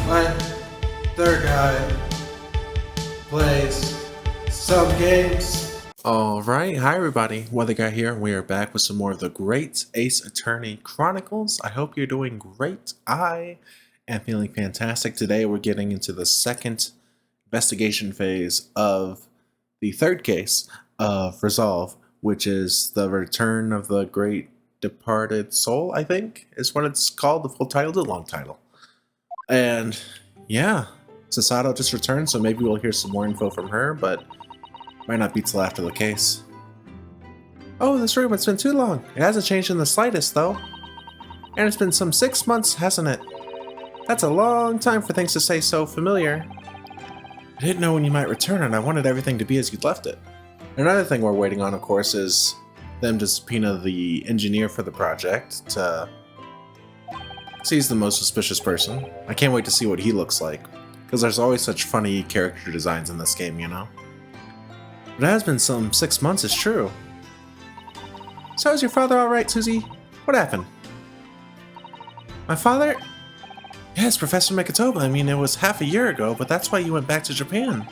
My third guy plays some games. Alright, hi everybody, Weather Guy here, and we are back with some more of the Great Ace Attorney Chronicles. I hope you're doing great. I am feeling fantastic. Today we're getting into the second investigation phase of the third case of Resolve, which is the return of the Great Departed Soul, I think, is what it's called. The full title is a long title. And yeah, Sasato just returned, so maybe we'll hear some more info from her, but might not be till after the case. Oh, this room, it's been too long. It hasn't changed in the slightest, though. And it's been some 6 months, hasn't it? That's a long time for things to stay so familiar. I didn't know when you might return, and I wanted everything to be as you'd left it. Another thing we're waiting on, of course, is them to subpoena the engineer for the project to see he's the most suspicious person. I can't wait to see what he looks like, because there's always such funny character designs in this game, you know? But it has been some 6 months, it's true. So is your father alright, Susie? What happened? My father? Yes, Professor Mikitoba. I mean, it was half a year ago, but that's why you went back to Japan.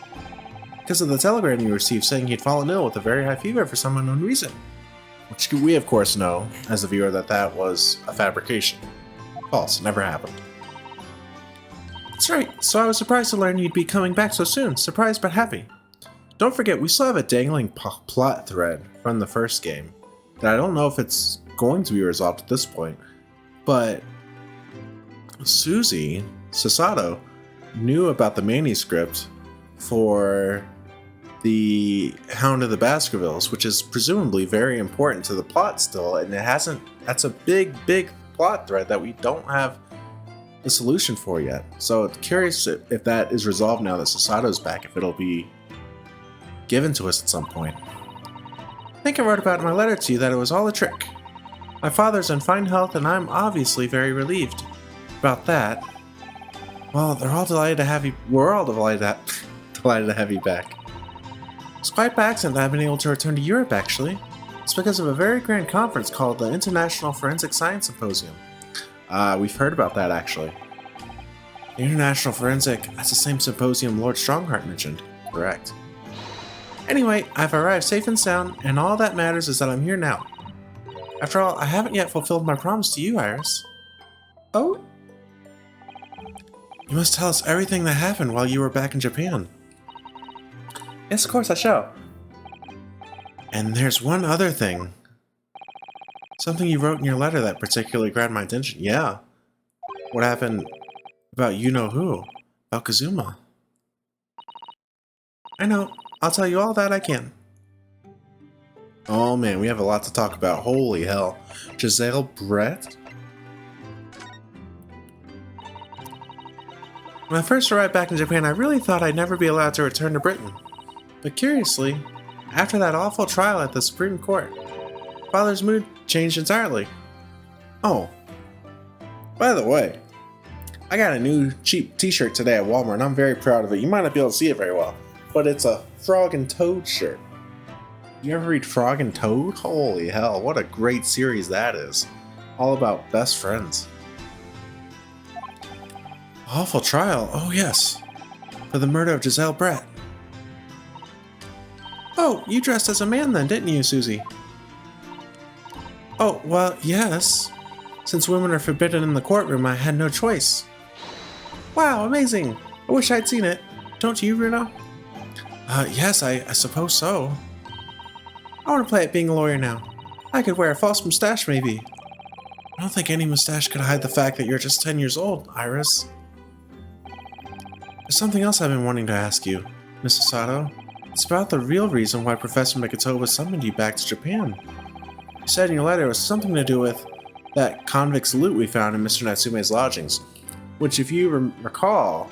Because of the telegram you received saying he'd fallen ill with a very high fever for some unknown reason. Which we, of course, know, as a viewer, that was a fabrication. False, it never happened. That's right, so I was surprised to learn you'd be coming back so soon. Surprised but happy. Don't forget, we still have a dangling plot thread from the first game that I don't know if it's going to be resolved at this point, but Susie, Sasato, knew about the manuscript for the Hound of the Baskervilles, which is presumably very important to the plot still, and that's a big plot thread that we don't have the solution for yet. So I'm curious if that is resolved now that Sasato's back, if it'll be given to us at some point. I think I wrote about in my letter to you that it was all a trick. My father's in fine health, and I'm obviously very relieved about that. Well, they're all delighted to have you. We're all delighted to have you back. It's quite by accident that I've been able to return to Europe, actually. It's because of a very grand conference called the International Forensic Science Symposium. We've heard about that, actually. The International Forensic, that's the same symposium Lord Strongheart mentioned. Correct. Anyway, I've arrived safe and sound, and all that matters is that I'm here now. After all, I haven't yet fulfilled my promise to you, Iris. Oh? You must tell us everything that happened while you were back in Japan. Yes, of course I shall. And there's one other thing. Something you wrote in your letter that particularly grabbed my attention. Yeah. What happened about you-know-who? About Kazuma. I know. I'll tell you all that I can. Oh man, we have a lot to talk about. Holy hell. Giselle Brett? When I first arrived back in Japan, I really thought I'd never be allowed to return to Britain. But curiously, after that awful trial at the Supreme Court, Father's mood changed entirely. Oh, by the way, I got a new cheap t-shirt today at Walmart, and I'm very proud of it. You might not be able to see it very well, but it's a Frog and Toad shirt. You ever read Frog and Toad? Holy hell, what a great series that is. All about best friends. Awful trial, oh yes, for the murder of Giselle Brett. Oh, you dressed as a man then, didn't you, Susie? Oh, well, yes. Since women are forbidden in the courtroom, I had no choice. Wow, amazing! I wish I'd seen it. Don't you, Bruno? Yes, I suppose so. I want to play at being a lawyer now. I could wear a false mustache, maybe. I don't think any mustache could hide the fact that you're just 10 years old, Iris. There's something else I've been wanting to ask you, Miss Sasato. It's about the real reason why Professor Mikitoba summoned you back to Japan. You said in your letter it was something to do with that convict's loot we found in Mr. Natsume's lodgings, which, if you recall,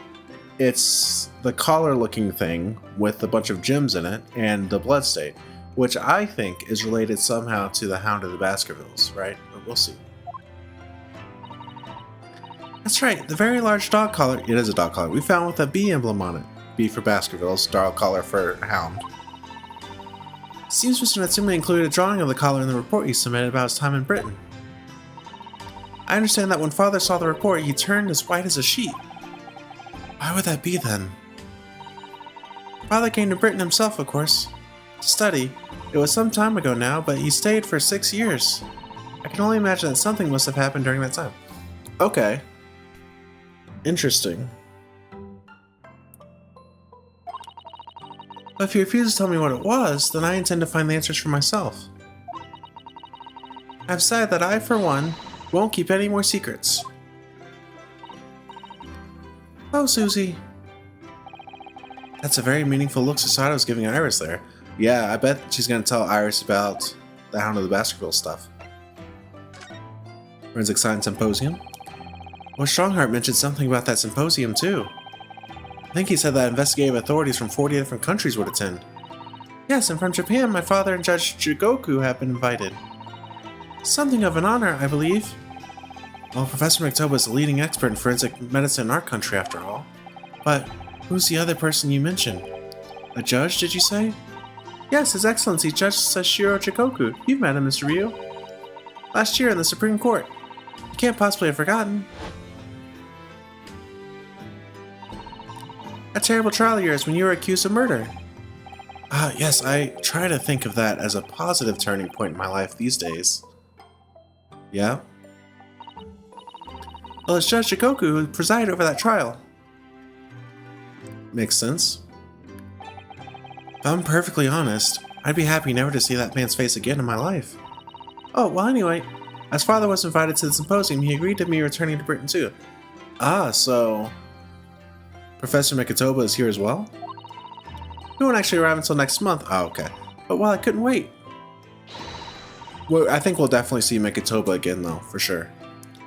it's the collar-looking thing with a bunch of gems in it and the bloodstain, which I think is related somehow to the Hound of the Baskervilles, right? But we'll see. That's right, the very large dog collar, it is a dog collar, we found with a bee emblem on it. B for Baskervilles, dog collar for Hound. Seems Mr. Natsume included a drawing of the collar in the report he submitted about his time in Britain. I understand that when Father saw the report, he turned as white as a sheet. Why would that be then? Father came to Britain himself, of course, to study. It was some time ago now, but he stayed for 6 years. I can only imagine that something must have happened during that time. Okay. Interesting. But if you refuse to tell me what it was, then I intend to find the answers for myself. I've said that I, for one, won't keep any more secrets. Oh, Susie. That's a very meaningful look Susato was giving Iris there. Yeah, I bet she's gonna tell Iris about the Hound of the Baskerville stuff. Forensic Science Symposium? Well, Strongheart mentioned something about that symposium too. I think he said that investigative authorities from 40 different countries would attend. Yes, and from Japan, my father and Judge Jigoku have been invited. Something of an honor, I believe. Well, Professor McToba is the leading expert in forensic medicine in our country, after all. But who's the other person you mentioned? A judge, did you say? Yes, His Excellency Judge Sashiro Jigoku. You've met him, Mr. Ryu. Last year in the Supreme Court. You can't possibly have forgotten. A terrible trial of yours when you were accused of murder. Yes, I try to think of that as a positive turning point in my life these days. Yeah? Well, it's Judge Jigoku who presided over that trial. Makes sense. If I'm perfectly honest, I'd be happy never to see that man's face again in my life. Oh, well anyway, as father was invited to the symposium, he agreed to me returning to Britain too. So Professor Mikitoba is here as well? He won't actually arrive until next month. Oh, okay. But well, I couldn't wait. Well, I think we'll definitely see Mikitoba again though, for sure.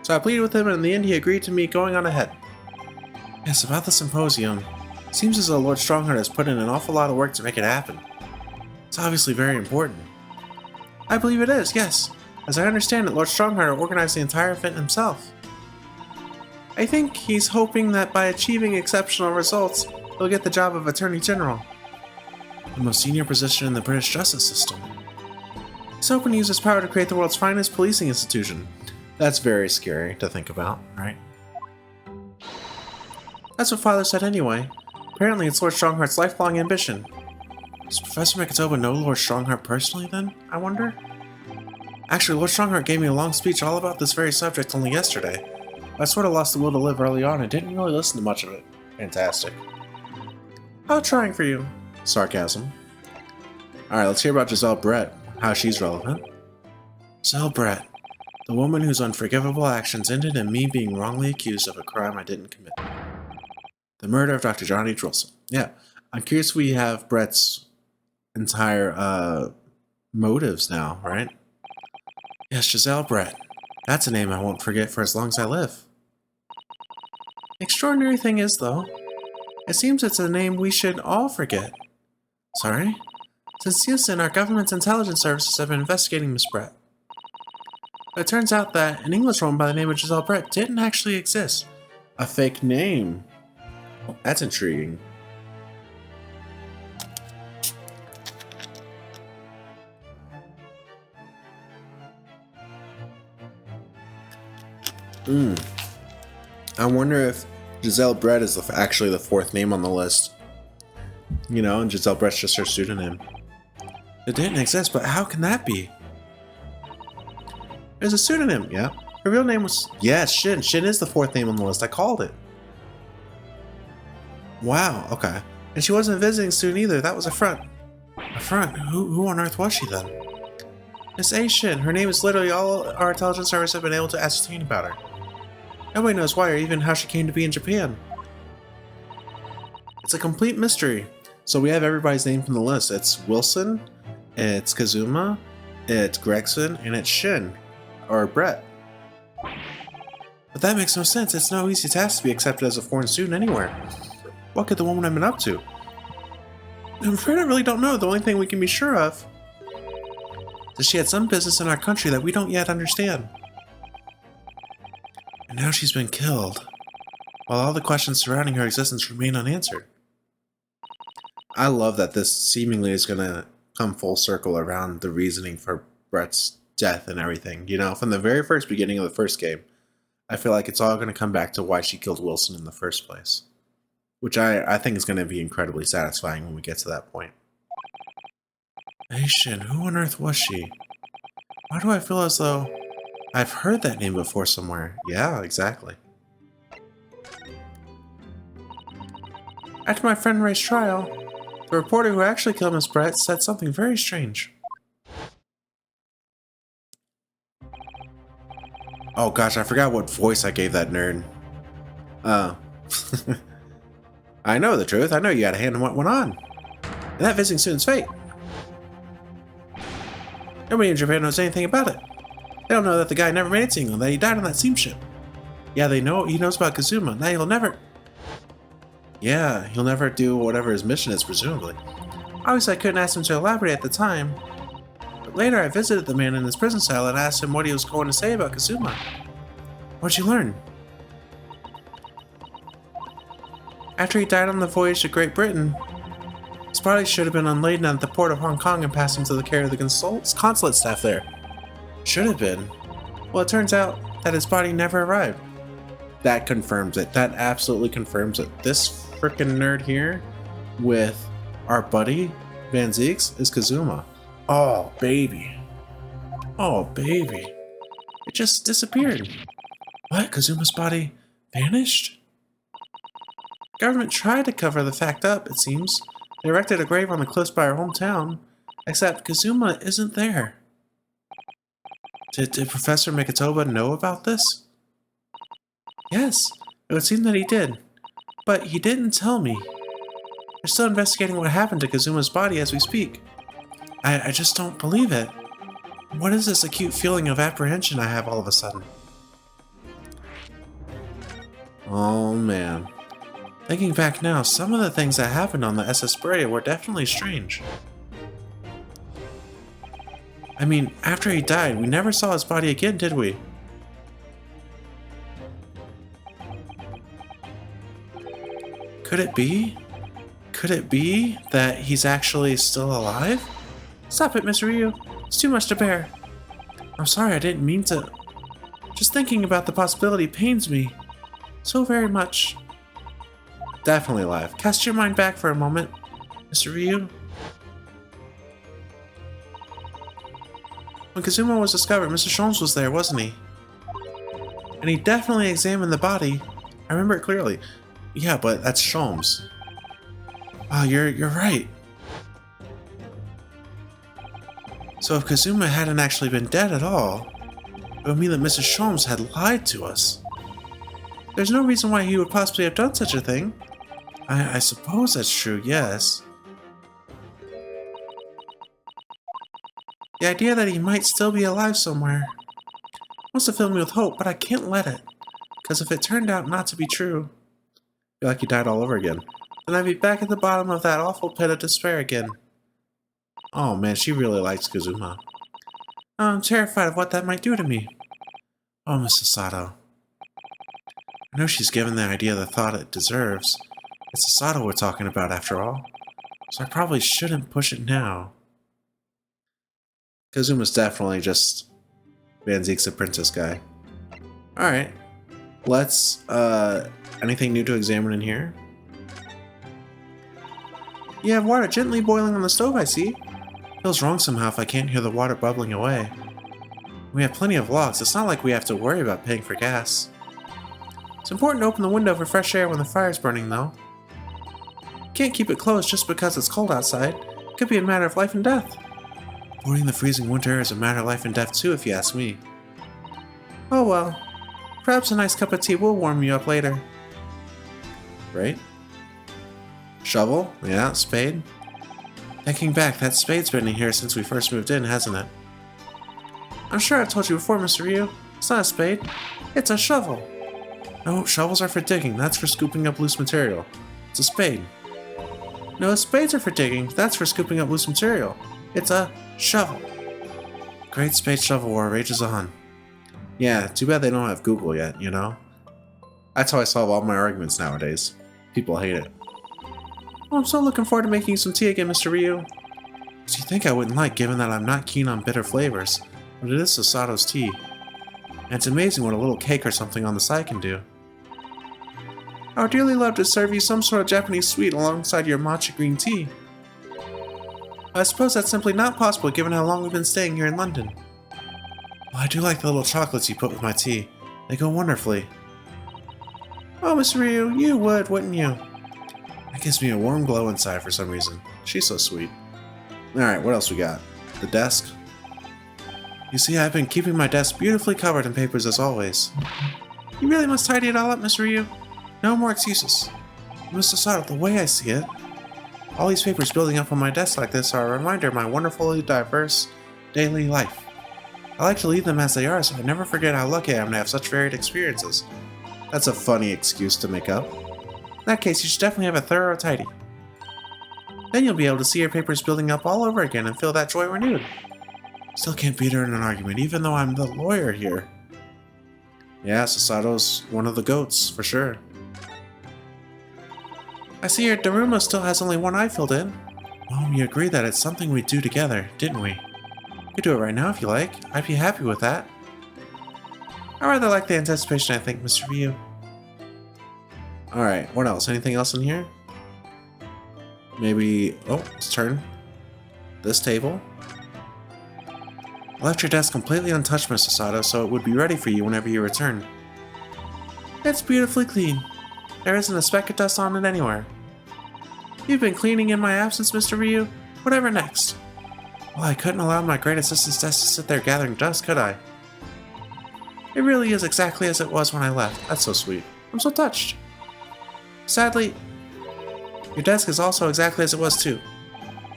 So I pleaded with him and in the end he agreed to me going on ahead. Yes, about the symposium. Seems as though Lord Strongheart has put in an awful lot of work to make it happen. It's obviously very important. I believe it is, yes. As I understand it, Lord Strongheart organized the entire event himself. I think he's hoping that by achieving exceptional results, he'll get the job of Attorney General. The most senior position in the British justice system. He's hoping to use his power to create the world's finest policing institution. That's very scary to think about, right? That's what Father said anyway. Apparently it's Lord Strongheart's lifelong ambition. Does Professor Mikitoba know Lord Strongheart personally then, I wonder? Actually, Lord Strongheart gave me a long speech all about this very subject only yesterday. I sort of lost the will to live early on and didn't really listen to much of it. Fantastic. How trying for you? Sarcasm. Alright, let's hear about Giselle Brett. How she's relevant. Giselle Brett. The woman whose unforgivable actions ended in me being wrongly accused of a crime I didn't commit. The murder of Dr. John H. Wilson. Yeah, I'm curious if we have Brett's entire motives now, right? Yes, Giselle Brett. That's a name I won't forget for as long as I live. The extraordinary thing is, though, it seems it's a name we should all forget. Sorry? Since Houston, our government's intelligence services have been investigating Miss Brett. But it turns out that an English woman by the name of Giselle Brett didn't actually exist. A fake name. Well, that's intriguing. I wonder if Giselle Brett is actually the fourth name on the list. You know, and Giselle Brett's just her pseudonym. It didn't exist, but how can that be? There's a pseudonym, yeah. Her real name was... Yes, Shin. Shin is the fourth name on the list. I called it. Wow, okay. And she wasn't a visiting student either. That was a front. A front? Who on earth was she then? Miss A. Shin. Her name is literally all our intelligence service have been able to ascertain about her. Nobody knows why or even how she came to be in Japan. It's a complete mystery. So we have everybody's name from the list. It's Wilson, it's Kazuma, it's Gregson, and it's Shin. Or Brett. But that makes no sense. It's no easy task to be accepted as a foreign student anywhere. What could the woman have been up to? I'm afraid I really don't know. The only thing we can be sure of is she had some business in our country that we don't yet understand. And now she's been killed, while all the questions surrounding her existence remain unanswered. I love that this seemingly is going to come full circle around the reasoning for Brett's death and everything. You know, from the very first beginning of the first game, I feel like it's all going to come back to why she killed Wilson in the first place. which I think is going to be incredibly satisfying when we get to that point. Nation, who on earth was she? Why do I feel as though I've heard that name before somewhere? Yeah, exactly. After my friend Ray's trial, the reporter who actually killed Miss Brett said something very strange. Oh gosh, I forgot what voice I gave that nerd. I know the truth. I know you had a hand in what went on. And that visiting student's fate. Nobody in Japan knows anything about it. They don't know that the guy never made it to England, that he died on that steamship. Yeah, they know he knows about Kazuma. Now he'll never... Yeah, he'll never do whatever his mission is, presumably. Obviously, I couldn't ask him to elaborate at the time. But later, I visited the man in his prison cell and asked him what he was going to say about Kazuma. What'd you learn? After he died on the voyage to Great Britain, his body should have been unladen at the port of Hong Kong and passed into the care of the consulate staff there. Should have been. Well, it turns out that his body never arrived. That confirms it. That absolutely confirms it. This frickin' nerd here with our buddy Van Zeeks is Kazuma. Oh, baby. Oh, baby. It just disappeared. What? Kazuma's body vanished? Government tried to cover the fact up, it seems. They erected a grave on the cliffs by our hometown, except Kazuma isn't there. Did Professor Mikitoba know about this? Yes, it would seem that he did, but he didn't tell me. They're still investigating what happened to Kazuma's body as we speak. I just don't believe it. What is this acute feeling of apprehension I have all of a sudden? Oh man. Thinking back now, some of the things that happened on the SS Brea were definitely strange. I mean, after he died, we never saw his body again, did we? Could it be? Could it be that he's actually still alive? Stop it, Miss Ryu. It's too much to bear. I'm sorry, I didn't mean to. Just thinking about the possibility pains me so very much. Definitely alive. Cast your mind back for a moment, Mr. Ryu. When Kazuma was discovered, Mr. Sholmes was there, wasn't he? And he definitely examined the body. I remember it clearly. Yeah, but that's Sholmes. Wow, you're right. So if Kazuma hadn't actually been dead at all, it would mean that Mr. Sholmes had lied to us. There's no reason why he would possibly have done such a thing. I suppose that's true, yes. The idea that he might still be alive somewhere wants to fill me with hope, but I can't let it. Because if it turned out not to be true, I feel like he died all over again, then I'd be back at the bottom of that awful pit of despair again. Oh man, she really likes Kazuma. I'm terrified of what that might do to me. Oh, Mrs. Sato. I know she's given the idea the thought it deserves. It's Sato we're talking about after all, so I probably shouldn't push it now. Kazuma's definitely just Van Zeek's apprentice guy. Alright, let's, anything new to examine in here? You have water gently boiling on the stove, I see. Feels wrong somehow if I can't hear the water bubbling away. We have plenty of logs, it's not like we have to worry about paying for gas. It's important to open the window for fresh air when the fire's burning, though. Can't keep it closed just because it's cold outside. It could be a matter of life and death. Avoiding the freezing winter air is a matter of life and death too, if you ask me. Oh well. Perhaps a nice cup of tea will warm you up later. Right? Shovel? Yeah, spade. Thinking back, that spade's been in here since we first moved in, hasn't it? I'm sure I've told you before, Mr. Ryu. It's not a spade. It's a shovel. No, shovels are for digging. That's for scooping up loose material. It's a spade. No, spades are for digging. That's for scooping up loose material. It's a shovel. Great spade shovel war rages on. Yeah, too bad they don't have Google yet, you know? That's how I solve all my arguments nowadays. People hate it. Oh, I'm so looking forward to making you some tea again, Mr. Ryu. So you think I wouldn't like, given that I'm not keen on bitter flavors, but it is Sasato's tea. And it's amazing what a little cake or something on the side can do. I would dearly love to serve you some sort of Japanese sweet alongside your matcha green tea. I suppose that's simply not possible given how long we've been staying here in London. Well, I do like the little chocolates you put with my tea. They go wonderfully. Oh, Miss Ryu, you would, wouldn't you? That gives me a warm glow inside for some reason. She's so sweet. Alright, what else we got? The desk. You see, I've been keeping my desk beautifully covered in papers as always. You really must tidy it all up, Miss Ryu. No more excuses. Mr. Sato, the way I see it, all these papers building up on my desk like this are a reminder of my wonderfully diverse daily life. I like to leave them as they are so I never forget how lucky I am to have such varied experiences. That's a funny excuse to make up. In that case, you should definitely have a thorough tidy. Then you'll be able to see your papers building up all over again and feel that joy renewed. Still can't beat her in an argument, even though I'm the lawyer here. Yeah, Sasato's one of the goats, for sure. I see your Daruma still has only one eye filled in. Well, we agreed that it's something we'd do together, didn't we? You could do it right now if you like. I'd be happy with that. I rather like the anticipation, I think, Mr. Ryu. Alright, what else? Anything else in here? Maybe... oh, let's turn. This table. I left your desk completely untouched, Mr. Sato, so it would be ready for you whenever you return. It's beautifully clean. There isn't a speck of dust on it anywhere. You've been cleaning in my absence, Mr. Ryu. Whatever next? Well, I couldn't allow my great assistant's desk to sit there gathering dust, could I? It really is exactly as it was when I left. That's so sweet. I'm so touched. Sadly, your desk is also exactly as it was too.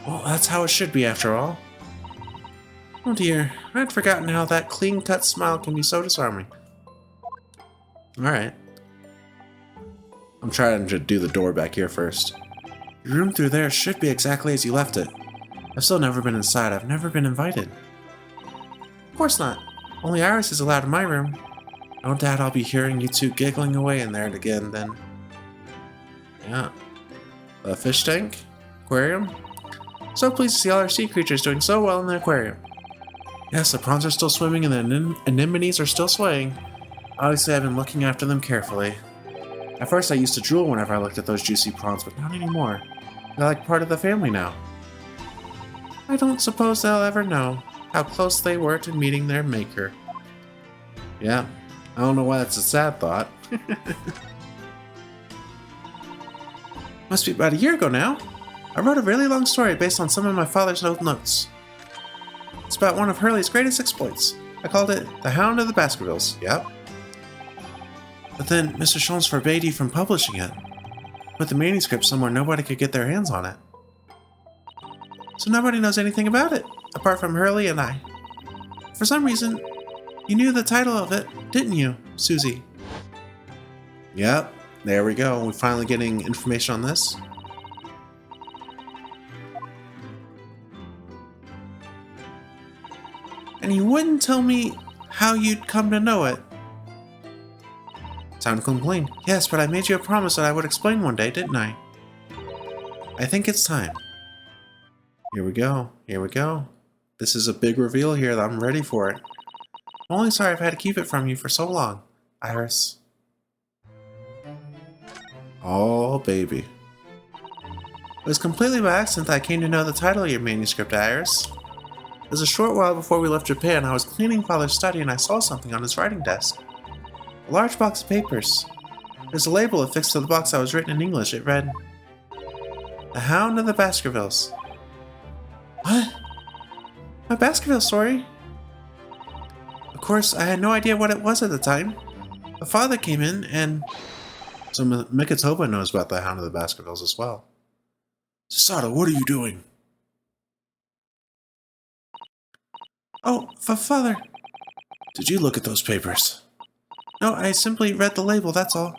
Well, that's how it should be after all. Oh dear, I'd forgotten how that clean-cut smile can be so disarming. Alright. I'm trying to do the door back here first. Your room through there should be exactly as you left it. I've still never been inside. I've never been invited. Of course not. Only Iris is allowed in my room. No doubt I'll be hearing you two giggling away in there again then. Yeah. A fish tank? Aquarium? So pleased to see all our sea creatures doing so well in the aquarium. Yes, the prawns are still swimming and the anemones are still swaying. Obviously, I've been looking after them carefully. At first, I used to drool whenever I looked at those juicy prawns, but not anymore. They're like part of the family now. I don't suppose they'll ever know how close they were to meeting their maker. Yeah, I don't know why that's a sad thought. Must be about a year ago now. I wrote a really long story based on some of my father's old notes. It's about one of Hurley's greatest exploits. I called it The Hound of the Baskervilles, yep. But then Mr. Scholes forbade you from publishing it. Put the manuscript somewhere nobody could get their hands on it. So nobody knows anything about it, apart from Hurley and I. For some reason, you knew the title of it, didn't you, Susie? Yep, there we go. We're finally getting information on this. And you wouldn't tell me how you'd come to know it. Time to complain. Yes, but I made you a promise that I would explain one day, didn't I? I think it's time. Here we go. Here we go. This is a big reveal here. I'm ready for it. I'm only sorry I've had to keep it from you for so long, Iris. Oh, baby. It was completely by accident that I came to know the title of your manuscript, Iris. It was a short while before we left Japan. I was cleaning Father's study and I saw something on his writing desk. A large box of papers. There's a label affixed to the box that was written in English. It read, The Hound of the Baskervilles. What? My Baskerville story? Of course, I had no idea what it was at the time. My father came in and... So Mikitoba knows about the Hound of the Baskervilles as well. Sasato, what are you doing? Oh, Father. Did you look at those papers? No, I simply read the label, that's all.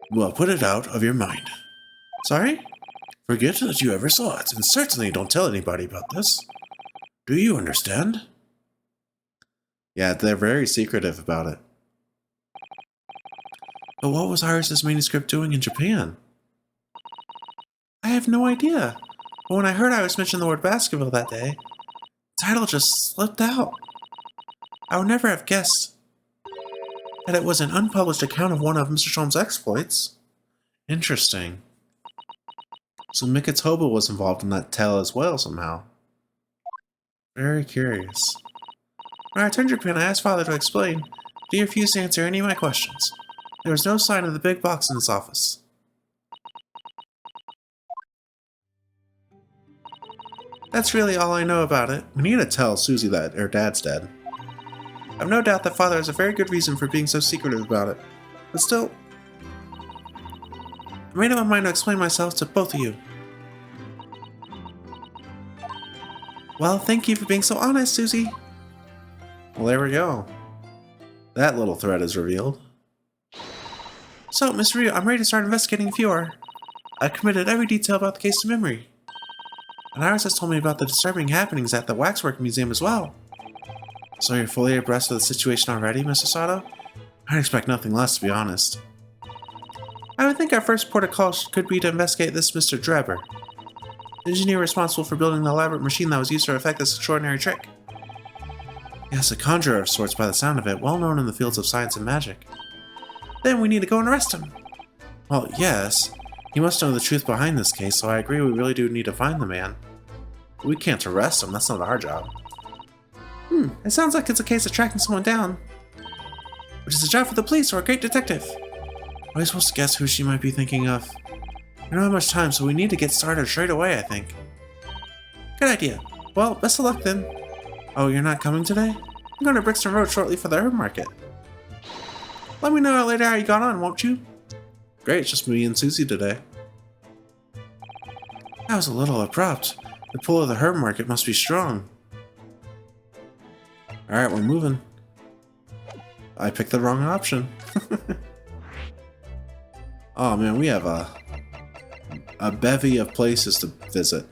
Well, put it out of your mind. Sorry? Forget that you ever saw it, and certainly don't tell anybody about this. Do you understand? Yeah, they're very secretive about it. But what was Iris's manuscript doing in Japan? I have no idea. But when I heard Iris mention the word Baskerville that day, the title just slipped out. I would never have guessed that it was an unpublished account of one of Mr. Sholmes' exploits. Interesting. So Mikitoba was involved in that tale as well somehow. Very curious. When I returned to Japan, I asked Father to explain, but he refused to answer any of my questions. There was no sign of the big box in his office. That's really all I know about it. We need to tell Susie that her dad's dead. I have no doubt that Father has a very good reason for being so secretive about it. But still, I made up my mind to explain myself to both of you. Well, thank you for being so honest, Susie. Well, there we go. That little thread is revealed. So, Miss Ryu, I'm ready to start investigating if you are. I've committed every detail about the case to memory. And Iris has told me about the disturbing happenings at the Waxwork Museum as well. So you're fully abreast of the situation already, Mr. Sato? I'd expect nothing less, to be honest. I would think our first port of call could be to investigate this Mr. Drebber, the engineer responsible for building the elaborate machine that was used to effect this extraordinary trick. Yes, a conjurer of sorts by the sound of it, well known in the fields of science and magic. Then we need to go and arrest him. Well, yes. He must know the truth behind this case, so I agree we really do need to find the man. We can't arrest him, that's not our job. It sounds like it's a case of tracking someone down. Which is a job for the police or a great detective. Are we supposed to guess who she might be thinking of? We don't have much time, so we need to get started straight away, I think. Good idea. Well, best of luck then. Oh, you're not coming today? I'm going to Brixton Road shortly for the herb market. Let me know later how you got on, won't you? Great, it's just me and Susie today. That was a little abrupt. The pull of the herb market must be strong. Alright, we're moving. I picked the wrong option. Oh man, we have a bevy of places to visit.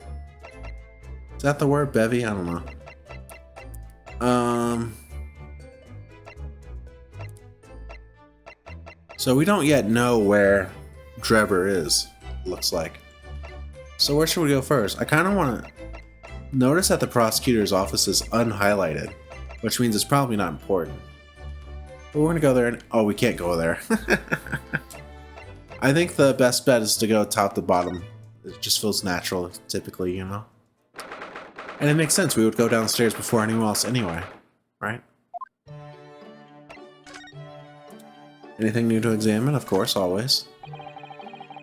Is that the word, bevy? I don't know. So we don't yet know where Drebber is, looks like. So where should we go first? I kind of want to notice that the prosecutor's office is unhighlighted, which means it's probably not important. But we're going to go there and... Oh, we can't go there. I think the best bet is to go top to bottom. It just feels natural, typically, you know? And it makes sense. We would go downstairs before anyone else anyway, right? Anything new to examine? Of course, always.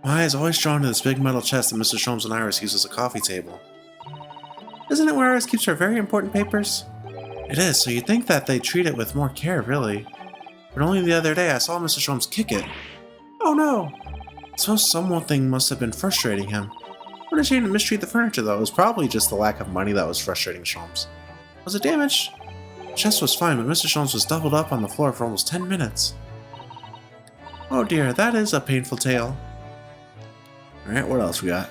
My eye is always drawn to this big metal chest that Mr. Sholmes and Iris use as a coffee table. Isn't it where Iris keeps her very important papers? It is, so you'd think that they'd treat it with more care, really. But only the other day I saw Mr. Sholmes kick it. Oh no! I suppose something must have been frustrating him. What a shame to mistreat the furniture, though. It was probably just the lack of money that was frustrating Sholmes. Was it damaged? The chest was fine, but Mr. Sholmes was doubled up on the floor for almost 10 minutes. Oh dear, that is a painful tale. Alright, what else we got?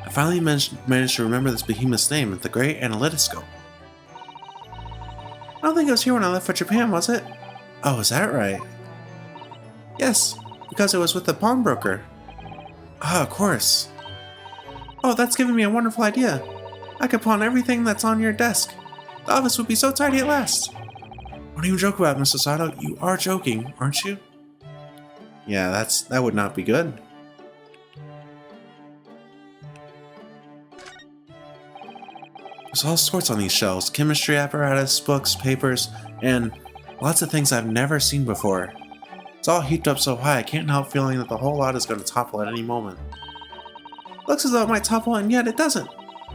I finally managed to remember this behemoth's name, the Great Analytoscope. I don't think it was here when I left for Japan, was it? Oh, is that right? Yes, because it was with the pawnbroker. Ah, of course. Oh, that's given me a wonderful idea. I could pawn everything that's on your desk. The office would be so tidy at last. What do you joke about, Mr. Sato? You are joking, aren't you? Yeah, that would not be good. There's all sorts on these shelves. Chemistry apparatus, books, papers, and lots of things I've never seen before. It's all heaped up so high I can't help feeling that the whole lot is going to topple at any moment. Looks as though it might topple, and yet it doesn't.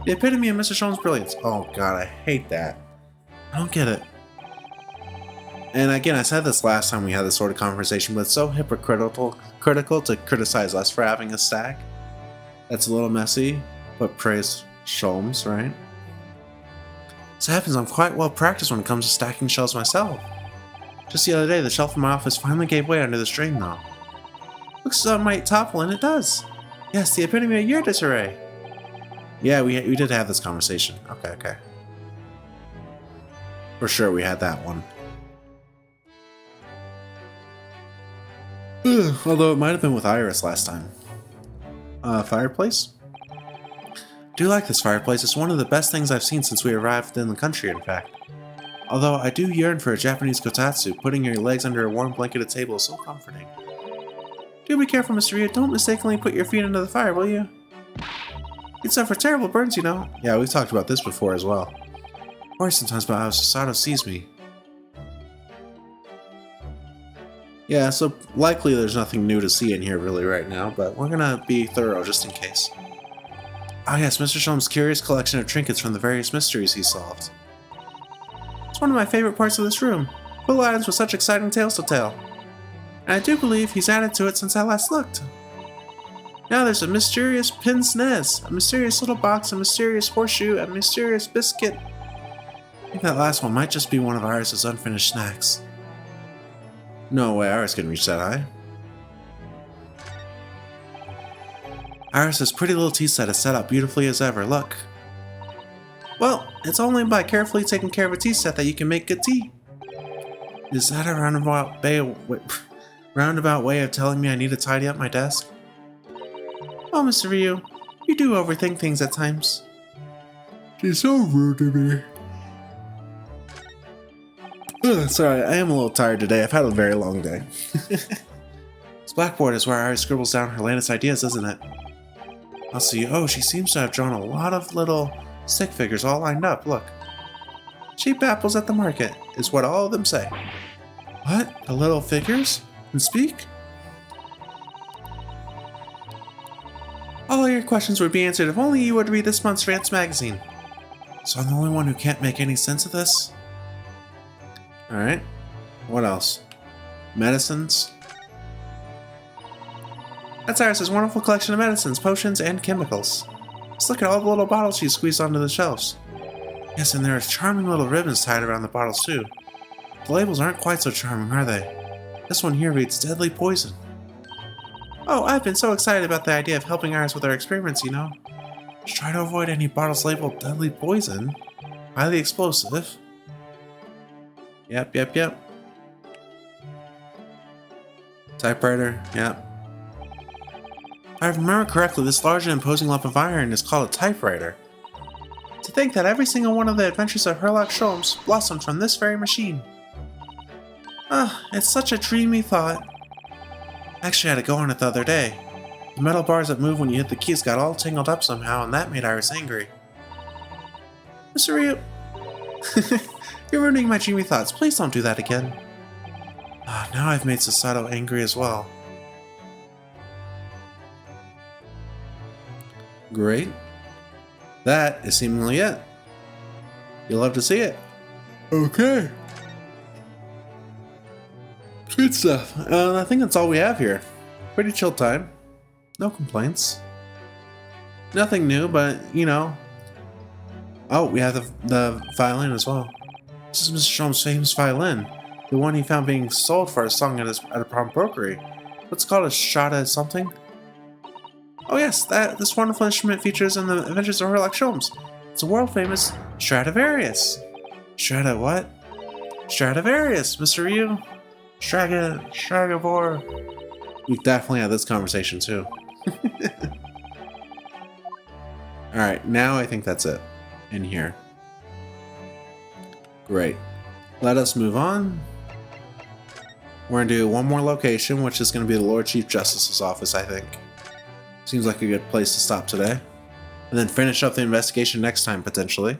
The epitome of Mr. Sholmes' brilliance. Oh god, I hate that. I don't get it. And again, I said this last time we had this sort of conversation, but it's so hypocritical to criticize us for having a stack. That's a little messy, but praise Sholmes, right? As it happens, I'm quite well practiced when it comes to stacking shelves myself. Just the other day, the shelf in my office finally gave way under the strain though. Looks as though it might topple, and it does. Yes, the epitome of your disarray. Yeah, we did have this conversation. Okay. For sure we had that one. Although it might have been with Iris last time. Fireplace? do like this fireplace. It's one of the best things I've seen since we arrived in the country, in fact. Although I do yearn for a Japanese kotatsu, putting your legs under a warm blanketed table is so comforting. Do be careful, Mr. Ryu. Don't mistakenly put your feet into the fire, will you? You'd suffer terrible burns, you know. Yeah, we've talked about this before as well. I worry sometimes about how Sasato sees me. Yeah, so likely there's nothing new to see in here really right now, but we're gonna be thorough just in case. Ah yes, Mr. Sholm's curious collection of trinkets from the various mysteries he solved. It's one of my favorite parts of this room, full of items with such exciting tales to tell. And I do believe he's added to it since I last looked. Now there's a mysterious pince nez, a mysterious little box, a mysterious horseshoe, a mysterious biscuit. I think that last one might just be one of Iris's unfinished snacks. No way Iris can reach that high. Iris's pretty little tea set is set up beautifully as ever, look. Well, it's only by carefully taking care of a tea set that you can make good tea. Is that a roundabout way of telling me I need to tidy up my desk? Oh, Mr. Ryu, you do overthink things at times. She's so rude to me. Ugh, sorry, I am a little tired today. I've had a very long day. This blackboard is where Iris scribbles down her latest ideas, isn't it? I'll see. Oh, she seems to have drawn a lot of little stick figures all lined up. Look. Cheap apples at the market is what all of them say. What? The little figures? Can speak? All your questions would be answered if only you would read this month's Rants magazine. So I'm the only one who can't make any sense of this? Alright. What else? Medicines? That's Iris' wonderful collection of medicines, potions, and chemicals. Just look at all the little bottles she squeezed onto the shelves. Yes, and there are charming little ribbons tied around the bottles too. The labels aren't quite so charming, are they? This one here reads deadly poison. Oh, I've been so excited about the idea of helping Iris with our experiments, you know. Just try to avoid any bottles labeled deadly poison. Highly explosive. Yep. Typewriter, yep. If I remember correctly, this large and imposing lump of iron is called a typewriter. To think that every single one of the adventures of Herlock Sholmes blossomed from this very machine. Ah, it's such a dreamy thought. I actually had to go on it the other day. The metal bars that move when you hit the keys got all tangled up somehow, and that made Iris angry. Mr. Ryu, you're ruining my dreamy thoughts. Please don't do that again. Ah, now I've made Sasato angry as well. Great. That is seemingly it. You'll love to see it. Okay. Good stuff. I think that's all we have here. Pretty chill time. No complaints. Nothing new, but, you know. Oh, we have the violin as well. This is Mr. Sholmes' famous violin. The one he found being sold for a song at a pawnbrokery. What's it called? A shada something? Oh yes, this wonderful instrument features in the Adventures of Herlock Sholmes. It's a world-famous Stradivarius. Strata what? Stradivarius, Mr. Ryu. Stragavor. We've definitely had this conversation too. Alright, now I think that's it. In here. Great. Let us move on. We're going to do one more location, which is going to be the Lord Chief Justice's office, I think. Seems like a good place to stop today. And then finish up the investigation next time, potentially.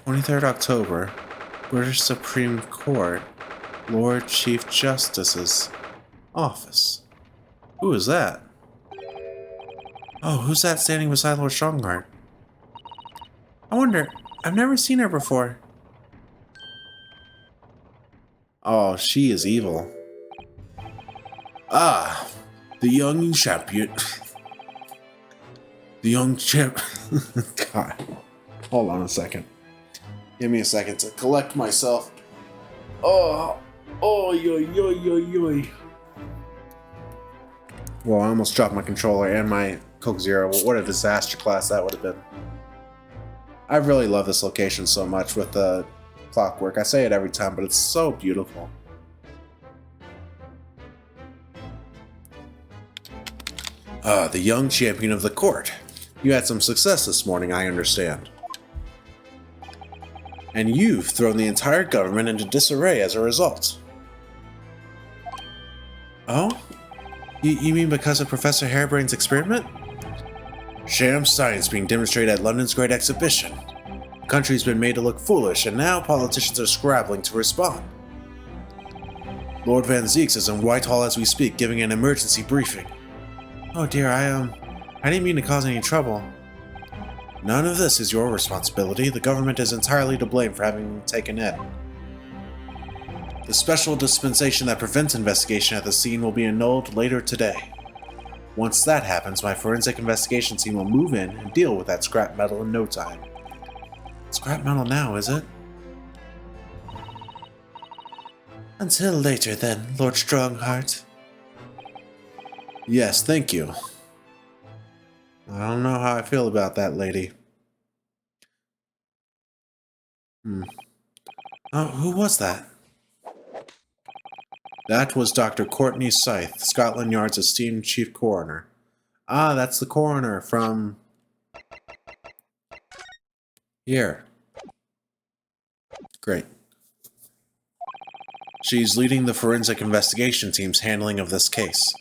23rd October. British Supreme Court. Lord Chief Justice's office. Who is that? Oh, who's that standing beside Lord Strongheart? I wonder, I've never seen her before. Oh, she is evil. Ah, the young champion. The young champ. God. Hold on a second. Give me a second to collect myself. Oh, yo. Well, I almost dropped my controller and my Coke Zero. What a disaster class that would have been. I really love this location so much with the clockwork. I say it every time, but it's so beautiful. Ah, the young champion of the court. You had some success this morning, I understand. And you've thrown the entire government into disarray as a result. Oh? You mean because of Professor Harebrain's experiment? Sham science being demonstrated at London's Great Exhibition. The country's been made to look foolish, and now politicians are scrabbling to respond. Lord Van Zeeks is in Whitehall as we speak, giving an emergency briefing. Oh dear, I didn't mean to cause any trouble. None of this is your responsibility. The government is entirely to blame for having taken it. The special dispensation that prevents investigation at the scene will be annulled later today. Once that happens, my forensic investigation team will move in and deal with that scrap metal in no time. Scrap metal now, is it? Until later then, Lord Strongheart. Yes, thank you. I don't know how I feel about that lady. Oh, who was that? That was Dr. Courtney Scythe, Scotland Yard's esteemed chief coroner. Ah, that's the coroner from... here. Great. She's leading the forensic investigation team's handling of this case.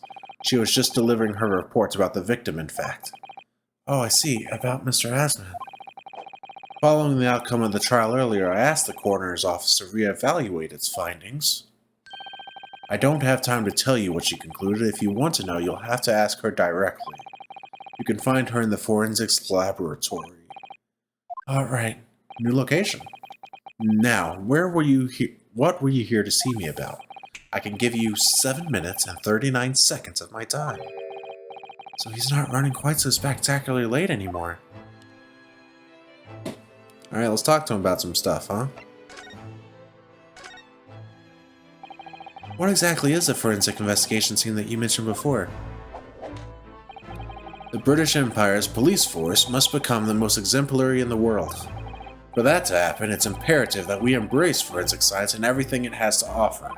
She was just delivering her reports about the victim, in fact. Oh, I see. About Mr. Asman. Following the outcome of the trial earlier, I asked the coroner's office to reevaluate its findings. I don't have time to tell you what she concluded. If you want to know, you'll have to ask her directly. You can find her in the forensics laboratory. Alright. New location. Now, what were you here to see me about? I can give you 7 minutes and 39 seconds of my time. So he's not running quite so spectacularly late anymore. Alright, let's talk to him about some stuff, huh? What exactly is the forensic investigation team that you mentioned before? The British Empire's police force must become the most exemplary in the world. For that to happen, it's imperative that we embrace forensic science and everything it has to offer.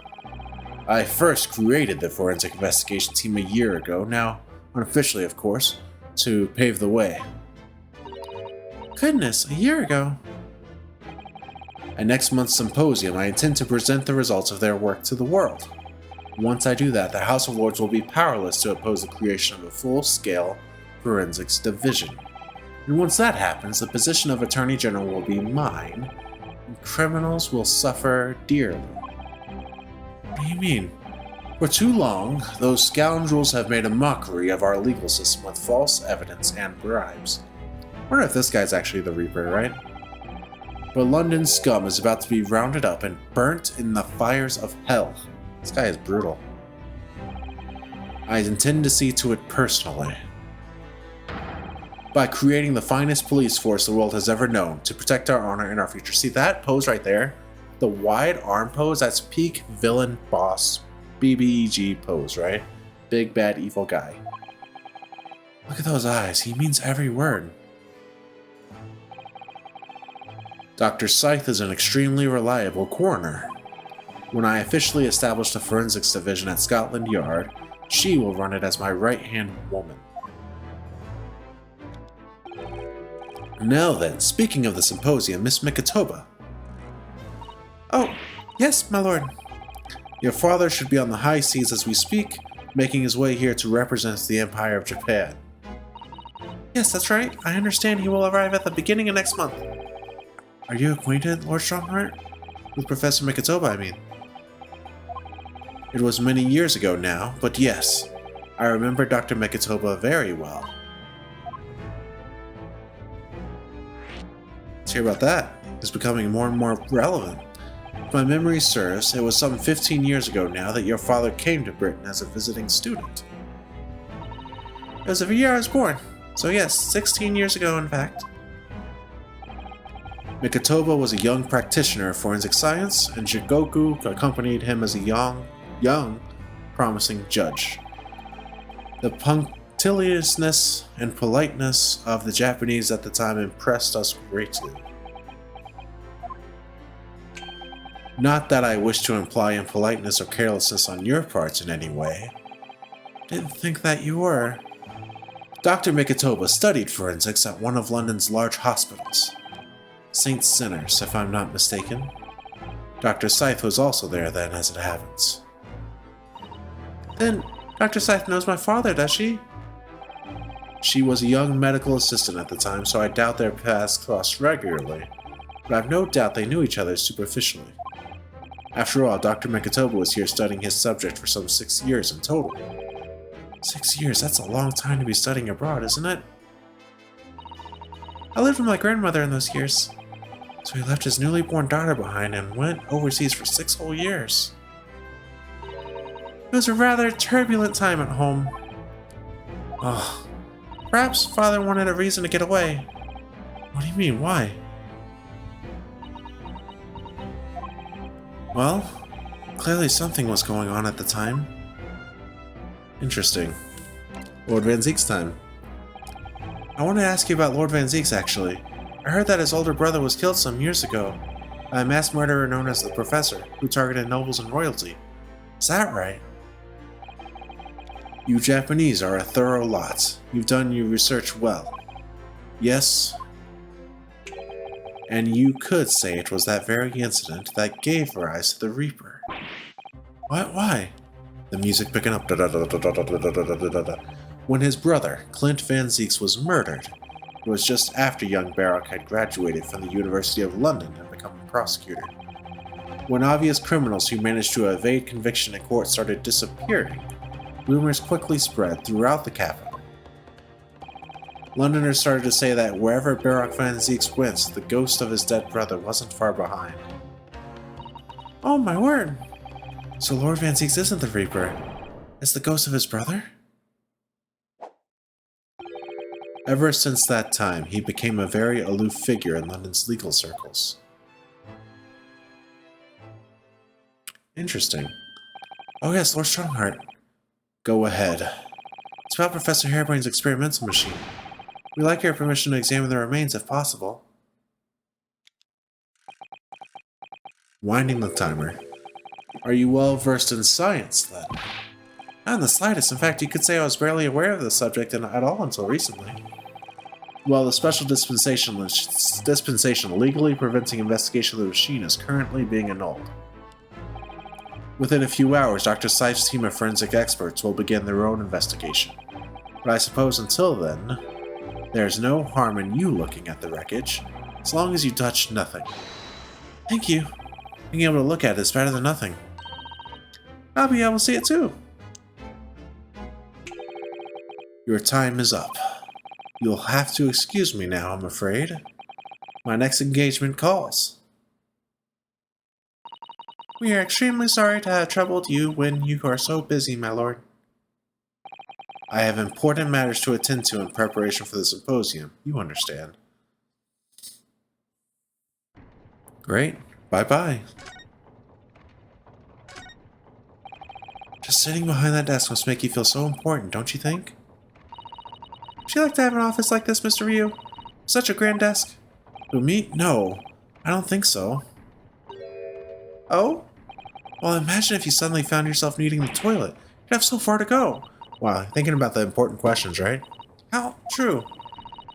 I first created the forensic investigation team a year ago, now unofficially of course, to pave the way. Goodness, a year ago. At next month's symposium, I intend to present the results of their work to the world. Once I do that, the House of Lords will be powerless to oppose the creation of a full-scale forensics division. And once that happens, the position of Attorney General will be mine, and criminals will suffer dearly. What do you mean? For too long, those scoundrels have made a mockery of our legal system with false evidence and bribes. I wonder if this guy's actually the Reaper, right? But London's scum is about to be rounded up and burnt in the fires of hell. This guy is brutal. I intend to see to it personally. By creating the finest police force the world has ever known to protect our honor and our future. See that pose right there? The wide arm pose, that's peak villain boss BBEG pose, right? Big bad evil guy. Look at those eyes, he means every word. Dr. Scythe is an extremely reliable coroner. When I officially establish the forensics division at Scotland Yard, she will run it as my right-hand woman. Now then, speaking of the symposium, Miss Mikitoba. Oh, yes, my lord. Your father should be on the high seas as we speak, making his way here to represent the Empire of Japan. Yes, that's right. I understand he will arrive at the beginning of next month. Are you acquainted, Lord Strongheart? With Professor Mikitoba, I mean. It was many years ago now, but yes, I remember Dr. Mikitoba very well. Let's hear about that. It's becoming more and more relevant. If my memory serves, it was some 15 years ago now that your father came to Britain as a visiting student. It was the year I was born, so yes, 16 years ago in fact. Mikitoba was a young practitioner of forensic science, and Shigoku accompanied him as a young, promising judge. The punctiliousness and politeness of the Japanese at the time impressed us greatly. Not that I wish to imply impoliteness or carelessness on your parts in any way. Didn't think that you were. Dr. Mikitoba studied forensics at one of London's large hospitals. St. Sinners, if I'm not mistaken. Dr. Scythe was also there then, as it happens. Then, Dr. Scythe knows my father, does she? She was a young medical assistant at the time, so I doubt their paths crossed regularly, but I've no doubt they knew each other superficially. After all, Dr. Mikitoba was here studying his subject for some 6 years in total. 6 years, that's a long time to be studying abroad, isn't it? I lived with my grandmother in those years, so he left his newly born daughter behind and went overseas for 6 whole years. It was a rather turbulent time at home. Oh, perhaps father wanted a reason to get away. What do you mean, why? Well, clearly something was going on at the time. Interesting. Lord Van Zeek's time. I want to ask you about Lord Van Zeek's, actually. I heard that his older brother was killed some years ago by a mass murderer known as the Professor, who targeted nobles and royalty. Is that right? You Japanese are a thorough lot. You've done your research well. Yes. And you could say it was that very incident that gave rise to the Reaper. What? Why? The music picking up. When his brother, Clint Van Zeeks, was murdered, it was just after young Baroque had graduated from the University of London and become a prosecutor. When obvious criminals who managed to evade conviction in court started disappearing, rumors quickly spread throughout the capital. Londoners started to say that wherever Baroque Van Zeeks went, the ghost of his dead brother wasn't far behind. Oh my word! So Lord Van Zeeks isn't the Reaper. It's the ghost of his brother? Ever since that time, he became a very aloof figure in London's legal circles. Interesting. Oh yes, Lord Strongheart. Go ahead. It's about Professor Harebrain's experimental machine. We'd like your permission to examine the remains if possible. Winding the timer. Are you well versed in science, then? Not in the slightest. In fact, you could say I was barely aware of the subject at all until recently. Well, the special dispensation legally preventing investigation of the machine is currently being annulled. Within a few hours, Dr. Scythe's team of forensic experts will begin their own investigation. But I suppose until then, there's no harm in you looking at the wreckage, as long as you touch nothing. Thank you. Being able to look at it is better than nothing. I'll be able to see it too. Your time is up. You'll have to excuse me now, I'm afraid. My next engagement calls. We are extremely sorry to have troubled you when you are so busy, my lord. I have important matters to attend to in preparation for the symposium. You understand. Great. Bye-bye. Just sitting behind that desk must make you feel so important, don't you think? Would you like to have an office like this, Mr. Ryu? Such a grand desk. Who, me? No, I don't think so. Oh? Well, imagine if you suddenly found yourself needing the toilet. You'd have so far to go. Wow, thinking about the important questions, right? How true.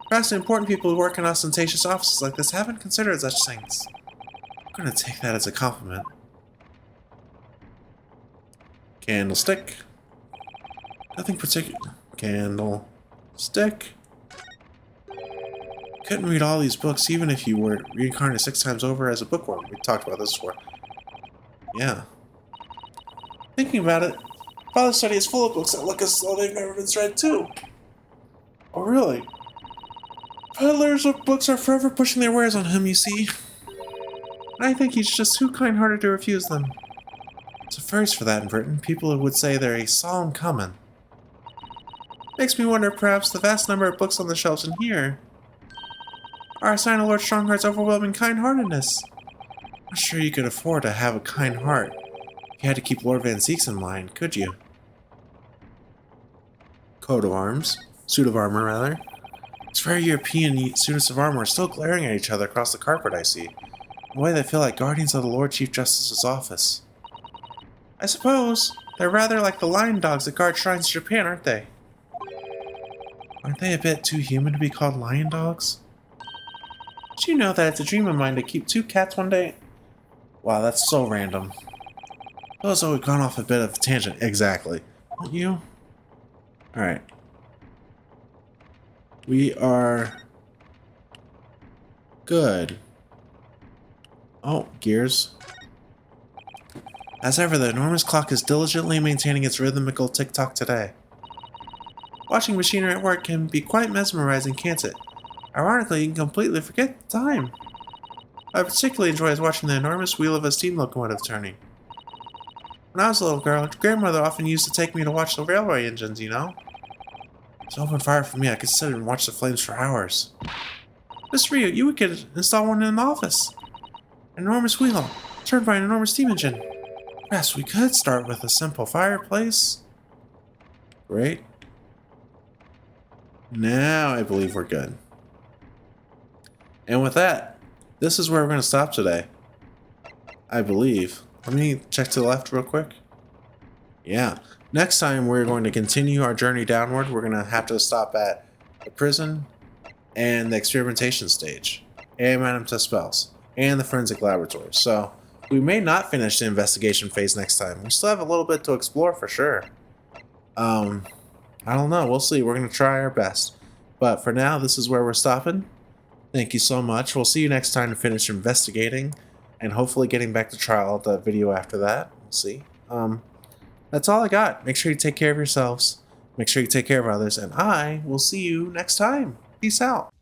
Perhaps the important people who work in ostentatious offices like this haven't considered such things. I'm gonna take that as a compliment. Candlestick. Nothing particular. Candlestick. Couldn't read all these books even if you were reincarnated 6 times over as a bookworm. We talked about this before. Yeah. Thinking about it, Father's study is full of books that look as though they've never been read too. Oh really? Peddlers of books are forever pushing their wares on him, you see. I think he's just too kind-hearted to refuse them. It's a first for that in Britain. People would say they're a solemn common. Makes me wonder perhaps the vast number of books on the shelves in here are a sign of Lord Strongheart's overwhelming kind-heartedness. Not sure you could afford to have a kind heart if you had to keep Lord Van Zeeks in mind, could you? Coat of arms. Suit of armor, rather. These very European suits of armor are still glaring at each other across the carpet, I see. In a way they feel like guardians of the Lord Chief Justice's office. I suppose they're rather like the lion dogs that guard shrines in Japan, aren't they? Aren't they a bit too human to be called lion dogs? Did you know that it's a dream of mine to keep 2 cats one day? Wow, that's so random. Those have gone off a bit of a tangent. Exactly. Won't you? Alright. We are good. Oh, gears. As ever, the enormous clock is diligently maintaining its rhythmical tick-tock today. Watching machinery at work can be quite mesmerizing, can't it? Ironically, you can completely forget the time. What I particularly enjoy is watching the enormous wheel of a steam locomotive turning. When I was a little girl, grandmother often used to take me to watch the railway engines, you know? To open fire for me, I could sit and watch the flames for hours. Miss Ryu, you could install one in the office. An enormous wheel, turned by an enormous steam engine. Yes, we could start with a simple fireplace. Great. Now I believe we're good. And with that, this is where we're going to stop today. I believe. Let me check to the left real quick. Yeah. Next time we're going to continue our journey downward. We're going to have to stop at the prison and the experimentation stage. And Madame Tespels. And the forensic laboratory. So we may not finish the investigation phase next time. We still have a little bit to explore for sure. I don't know. We'll see. We're going to try our best. But for now, this is where we're stopping. Thank you so much. We'll see you next time to finish investigating and hopefully getting back to trial the video after that. We'll see. That's all I got. Make sure you take care of yourselves. Make sure you take care of others. And I will see you next time. Peace out.